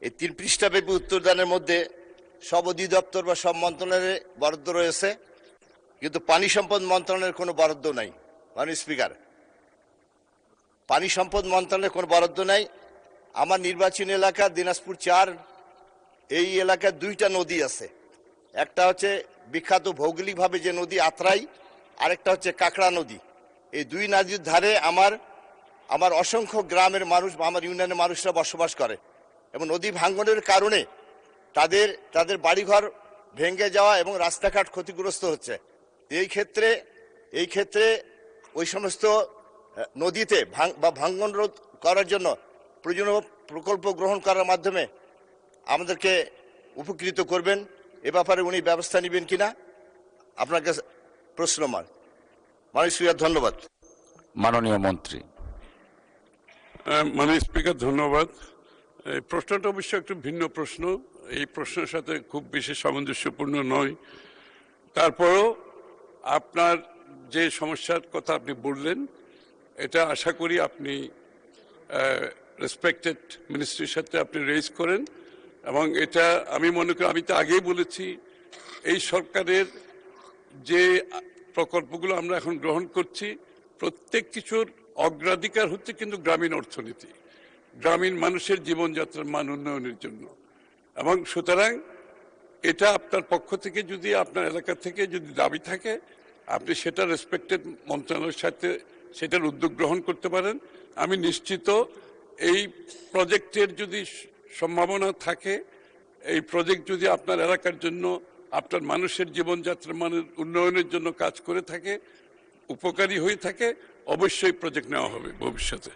এই 3 পৃষ্ঠাব্যাপী উত্তরদানের মধ্যে সব অধিদপ্তর বা সব মন্ত্রণালয়ের বরাদ্দ রয়েছে, কিন্তু পানি সম্পদ মন্ত্রণালয়ের কোনো বরাদ্দ নাই। মাননীয় স্পিকার, পানি সম্পদ মন্ত্রণালয়ের কোনো বরাদ্দ নাই। আমার নির্বাচনী এলাকা দিনাজপুর 4, এই এলাকায় 2টা নদী আছে। একটা হচ্ছে বিখ্যাত ভৌগোলিকভাবে যে নদী আত্রাই, আরেকটা হচ্ছে কাকড়া নদী। এই 2 নদীর ধারে আমার অসংখ্য গ্রামের মানুষ বা আমার ইউনিয়নের মানুষরা বসবাস করে, এবং নদী ভাঙ্গনের কারণে তাদের বাড়িঘর ভেঙে যাওয়া এবং রাস্তাঘাট ক্ষতিগ্রস্ত হচ্ছে। এই ক্ষেত্রে ওই সমস্ত নদীতে ভাঙ্গন রোধ করার জন্য প্রয়োজনীয় প্রকল্প গ্রহণ করার মাধ্যমে আমাদেরকে উপকৃত করবেন। এ ব্যাপারে উনি ব্যবস্থা নেবেন কিনা আপনার কাছে প্রশ্ন। মাননীয় স্পিকার, ধন্যবাদ। মাননীয় মন্ত্রী। মাননীয় স্পিকার, ধন্যবাদ। এই প্রশ্নটা অবশ্য একটু ভিন্ন প্রশ্ন, এই প্রশ্নের সাথে খুব বেশি সামঞ্জস্যপূর্ণ নয়। তারপরও আপনার যে সমস্যার কথা আপনি বললেন, এটা আশা করি আপনি রেসপেক্টেড মিনিস্ট্রির সাথে আপনি রেজ করেন, এবং এটা আমি মনে করি, আমি তো আগেই বলেছি, এই সরকারের যে প্রকল্পগুলো আমরা এখন গ্রহণ করছি প্রত্যেক কিছুর অগ্রাধিকার হচ্ছে কিন্তু গ্রামীণ অর্থনীতি, গ্রামীণ মানুষের জীবনযাত্রার মান উন্নয়নের জন্য। এবং সুতরাং এটা আপনার পক্ষ থেকে যদি আপনার এলাকা থেকে যদি দাবি থাকে, আপনি সেটা রেসপেক্টেড মন্ত্রণালয়ের সাথে সেটার উদ্যোগ গ্রহণ করতে পারেন। আমি নিশ্চিত এই প্রজেক্টের যদি সম্ভাবনা থাকে, এই প্রজেক্ট যদি আপনার এলাকার জন্য, আপনার মানুষের জীবনযাত্রার মানের উন্নয়নের জন্য কাজ করে থাকে, উপকারী হয়ে থাকে, অবশ্যই প্রজেক্ট নেওয়া হবে ভবিষ্যতে।